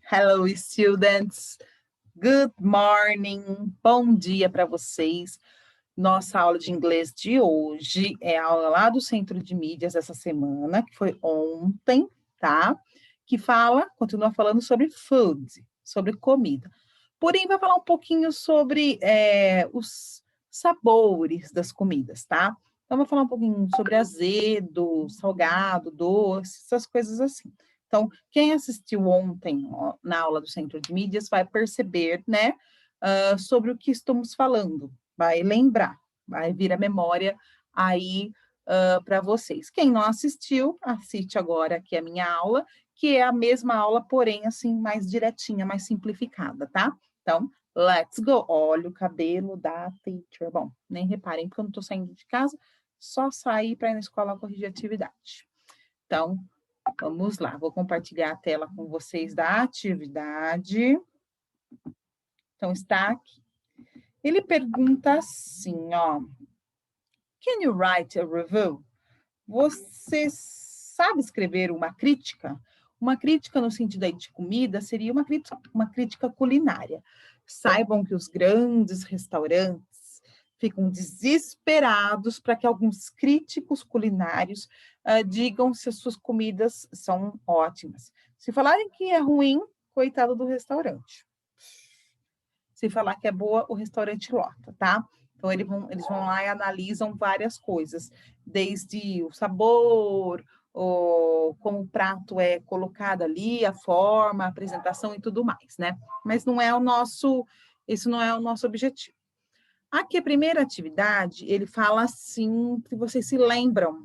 Hello, students. Good morning. Bom dia para vocês. Nossa aula de inglês de hoje é a aula lá do Centro de Mídias essa semana, que foi ontem, tá? Que continua falando sobre food, sobre comida. Porém, vai falar um pouquinho sobre os sabores das comidas, tá? Então, vai falar um pouquinho sobre azedo, salgado, doce, essas coisas assim. Então, quem assistiu ontem na aula do Centro de Mídias vai perceber, né, sobre o que estamos falando, vai lembrar, vai vir a memória aí para vocês. Quem não assistiu, assiste agora aqui a minha aula, que é a mesma aula, porém, assim, mais direitinha, mais simplificada, tá? Então, let's go. Olha o cabelo da teacher. Bom, nem reparem, porque eu não estou saindo de casa, só sair para ir na escola corrigir atividade. Então, vamos lá. Vou compartilhar a tela com vocês da atividade. Então, está aqui. Ele pergunta assim, ó. Can you write a review? Você sabe escrever uma crítica? Uma crítica no sentido aí de comida seria uma crítica culinária. Saibam que os grandes restaurantes ficam desesperados para que alguns críticos culinários digam se as suas comidas são ótimas. Se falarem que é ruim, coitado do restaurante. Se falar que é boa, o restaurante lota, tá? Então, eles vão lá e analisam várias coisas, desde o sabor, como o prato é colocado ali, a forma, a apresentação e tudo mais, né? Mas esse não é o nosso objetivo. Aqui, a primeira atividade, ele fala assim, que vocês se lembram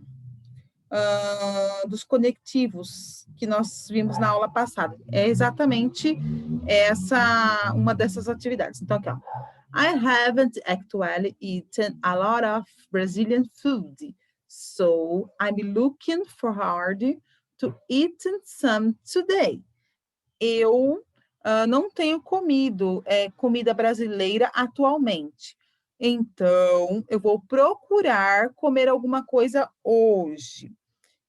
dos conectivos que nós vimos na aula passada. É exatamente uma dessas atividades. Então, aqui, ó. I haven't actually eaten a lot of Brazilian food, so I'm looking forward to eating some today. Eu não tenho comido comida brasileira atualmente. Então, eu vou procurar comer alguma coisa hoje.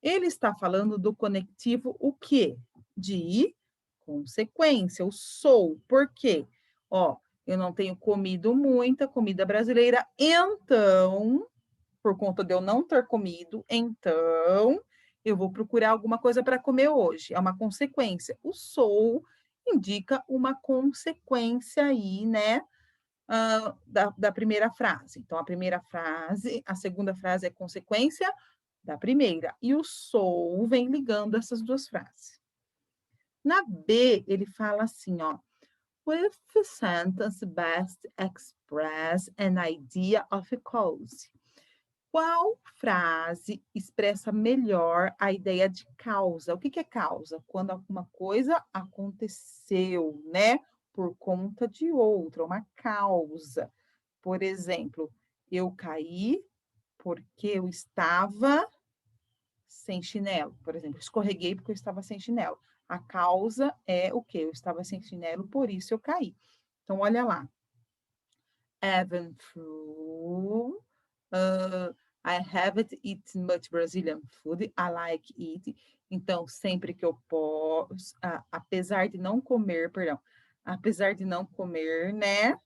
Ele está falando do conectivo o quê? De consequência, o sou. Por quê? Ó, eu não tenho comido muita comida brasileira, então, por conta de eu não ter comido, então, eu vou procurar alguma coisa para comer hoje. É uma consequência. O sou indica uma consequência aí, né? Da primeira frase. Então, a segunda frase é consequência da primeira. E o sou vem ligando essas duas frases. Na B, ele fala assim, ó. With the sentence best express an idea of a cause. Qual frase expressa melhor a ideia de causa? O que é causa? Quando alguma coisa aconteceu, né? Por conta de outra, uma causa. Por exemplo, eu caí porque eu estava sem chinelo, por exemplo, escorreguei porque eu estava sem chinelo. A causa é o quê? Eu estava sem chinelo, por isso eu caí. Então, olha lá. Even through I haven't eaten much Brazilian food, I like eating. Então, sempre que eu posso, apesar de não comer, né,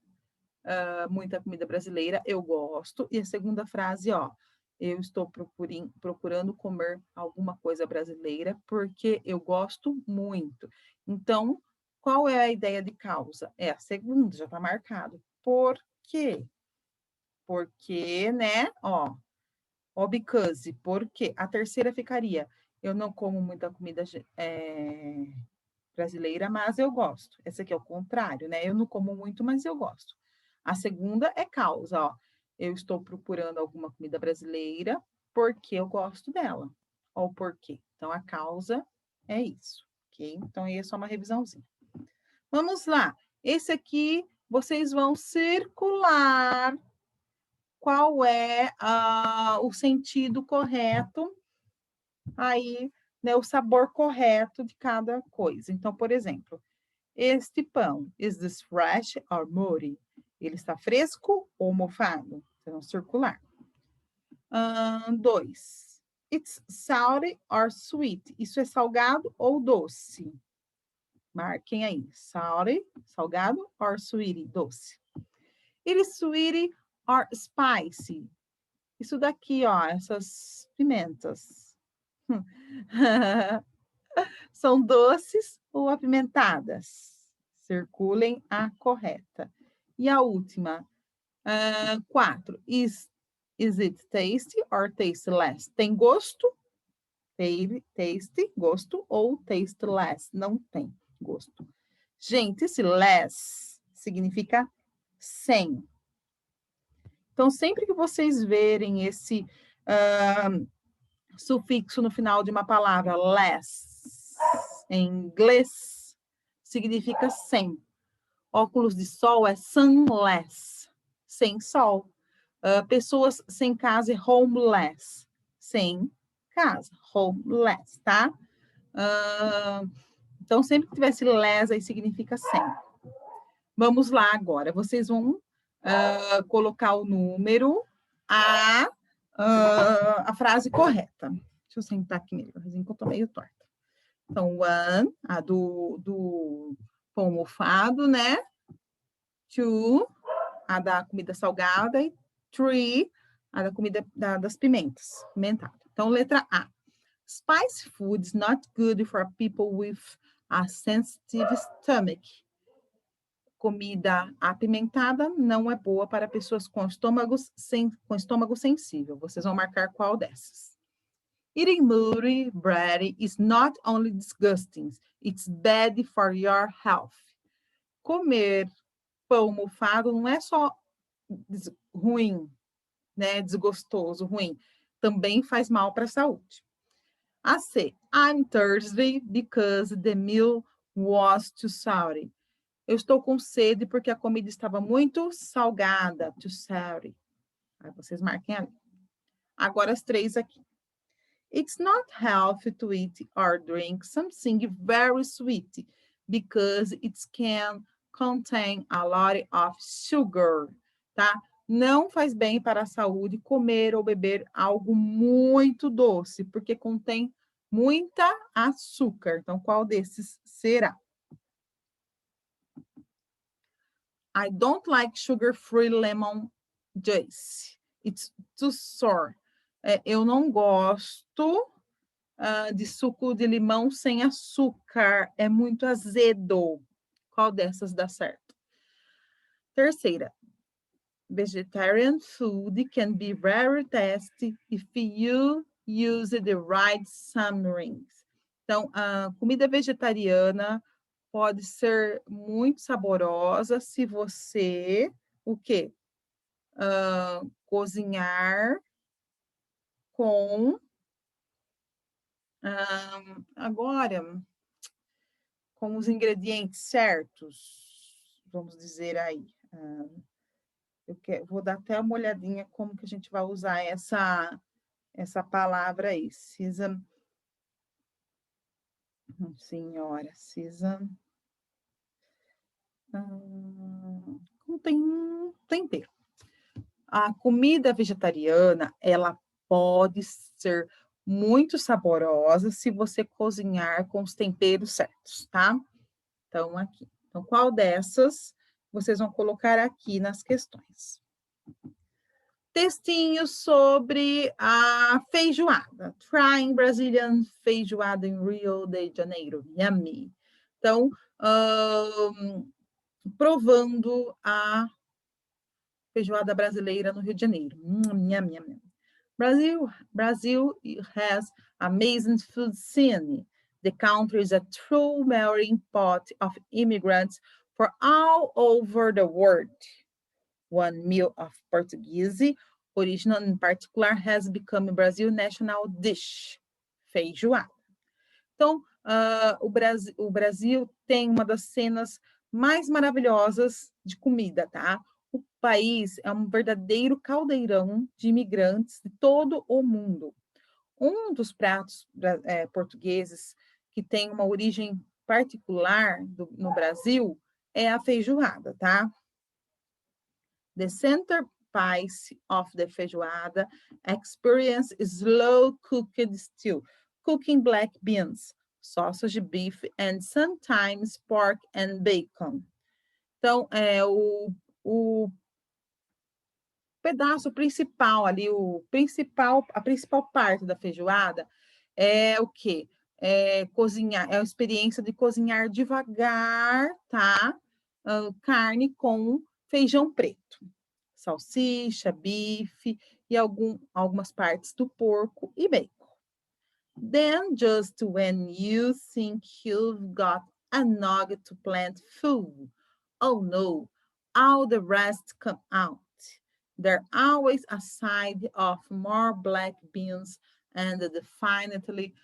muita comida brasileira, eu gosto. E a segunda frase, ó, eu estou procurando comer alguma coisa brasileira porque eu gosto muito. Então, qual é a ideia de causa? É a segunda, já está marcado. Por quê? Porque, né, ó, because, porque a terceira ficaria, eu não como muita comida brasileira, mas eu gosto. Esse aqui é o contrário, né? Eu não como muito, mas eu gosto. A segunda é causa, ó. Eu estou procurando alguma comida brasileira porque eu gosto dela. Ou por quê? Então, a causa é isso, ok? Então, aí é só uma revisãozinha. Vamos lá. Esse aqui, vocês vão circular qual é o sentido correto aí, né, o sabor correto de cada coisa. Então, por exemplo, este pão, is this fresh or moldy? Ele está fresco ou mofado? Então, circular. 2. It's salty or sweet? Isso é salgado ou doce? Marquem aí. Salty, salgado, or sweetie, doce. It is sweetie or spicy. Isso daqui, ó, essas pimentas. São doces ou apimentadas? Circulem a correta. E a última, 4. Is it tasty or tasteless? Tem gosto? Taste, gosto, ou tasteless? Não tem gosto. Gente, esse less significa sem. Então, sempre que vocês verem esse sufixo no final de uma palavra, less, em inglês, significa sem. Óculos de sol é sunless, sem sol. Pessoas sem casa é homeless, sem casa, homeless, tá? Então, sempre que tivesse less, aí significa sem. Vamos lá agora. Vocês vão colocar o número, a frase correta. Deixa eu sentar aqui melhor, que eu tô meio torta. Então, one, a do pão mofado, né? Two, a da comida salgada. E three, a da comida das pimentas, pimentada. Então, letra A. Spicy food is not good for people with a sensitive stomach. Comida apimentada não é boa para pessoas com estômago sensível. Vocês vão marcar qual dessas. Eating moldy bread is not only disgusting, it's bad for your health. Comer pão mofado não é só ruim, né? Desgostoso, ruim. Também faz mal para a saúde. A C. I'm thirsty because the meal was too salty. Eu estou com sede porque a comida estava muito salgada, too salty. Aí vocês marquem ali. Agora as três aqui. It's not healthy to eat or drink something very sweet because it can contain a lot of sugar, tá? Não faz bem para a saúde comer ou beber algo muito doce, porque contém muita açúcar. Então, qual desses será? I don't like sugar-free lemon juice. It's too sour. Eu não gosto de suco de limão sem açúcar. É muito azedo. Qual dessas dá certo? Terceira. Vegetarian food can be very tasty if you use the right seasonings. Então, a comida vegetariana pode ser muito saborosa se você, o quê? Cozinhar com, agora, com os ingredientes certos, vamos dizer aí. Vou dar até uma olhadinha como que a gente vai usar essa palavra aí. Season. Senhora, season. Tem tempero. A comida vegetariana, ela pode ser muito saborosa se você cozinhar com os temperos certos, tá? Então, aqui. Então, qual dessas vocês vão colocar aqui nas questões? Textinho sobre a feijoada. Trying Brazilian feijoada em Rio de Janeiro. Yummy. Então, provando a feijoada brasileira no Rio de Janeiro. Yum, yum, yum. Brazil has amazing food scene. The country is a true melting pot of immigrants from all over the world. One meal of Portuguese original in particular has become Brazil's national dish, feijoada. Então, o Brasil tem uma das cenas mais maravilhosas de comida, tá? O país é um verdadeiro caldeirão de imigrantes de todo o mundo. Um dos pratos portugueses que tem uma origem particular no Brasil é a feijoada, tá? The centerpiece of the feijoada experience is slow-cooked stew, cooking black beans, sausage, beef, and sometimes pork and bacon. Então, o pedaço principal ali, a principal parte da feijoada é o quê? É cozinhar, é a experiência de cozinhar devagar, tá? Carne com feijão preto, salsicha, bife e algumas partes do porco e bacon. Then, just when you think you've got a nugget to plant full, oh no, all the rest come out. There's always a side of more black beans and definitely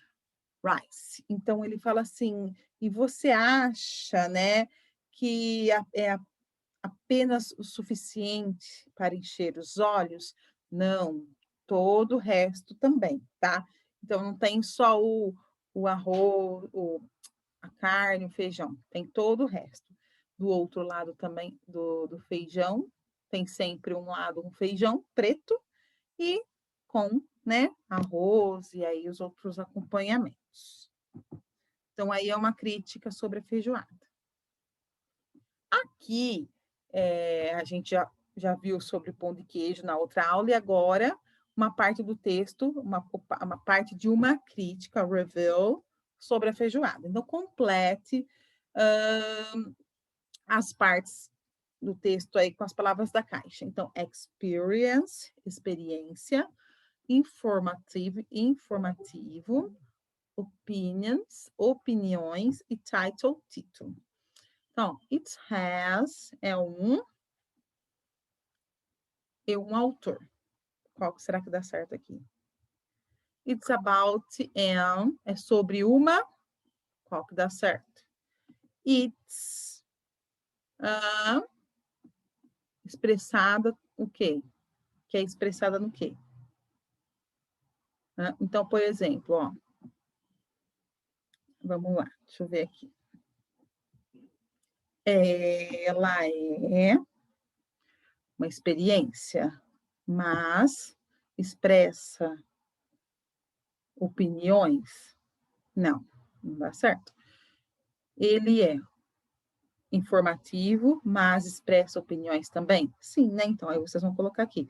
rice. Então, ele fala assim, e você acha, né, que é apenas o suficiente para encher os olhos? Não, todo o resto também, tá? Então, não tem só o arroz, a carne, o feijão, tem todo o resto. Do outro lado também, do feijão, tem sempre um lado um feijão preto e com, né, arroz e aí os outros acompanhamentos. Então, aí é uma crítica sobre a feijoada. Aqui, a gente já viu sobre pão de queijo na outra aula, e agora uma parte do texto, uma parte de uma crítica, review, sobre a feijoada. Então, complete as partes do texto aí com as palavras da caixa. Então, experience, experiência, informativo, opinions, opiniões e title, título. Então, it has é um autor. Qual será que dá certo aqui? It's about an é sobre uma. Qual que dá certo? It's expressada o quê? Que é expressada no quê? Então, por exemplo, ó. Vamos lá, deixa eu ver aqui. Ela é uma experiência, mas expressa opiniões? Não, não dá certo. Ele é informativo, mas expressa opiniões também? Sim, né? Então, aí vocês vão colocar aqui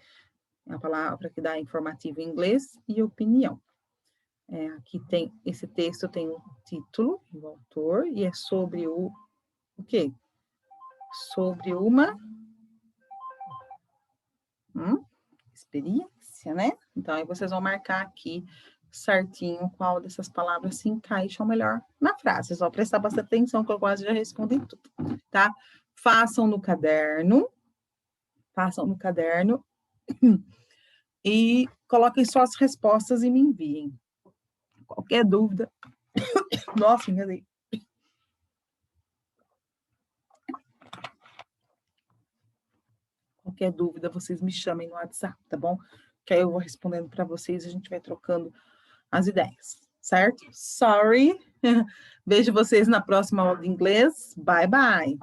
a palavra que dá informativo em inglês e opinião. Aqui tem, esse texto tem o título, o autor, e é sobre o quê? Sobre uma experiência, né? Então, aí vocês vão marcar aqui certinho qual dessas palavras se encaixam melhor na frase. Vocês vão prestar bastante atenção, que eu quase já respondi tudo, tá? Façam no caderno e coloquem suas respostas e me enviem. Qualquer dúvida. Nossa, enganei. Qualquer dúvida, vocês me chamem no WhatsApp, tá bom? Que aí eu vou respondendo para vocês e a gente vai trocando as ideias, certo? Sorry. Vejo vocês na próxima aula de inglês. Bye, bye.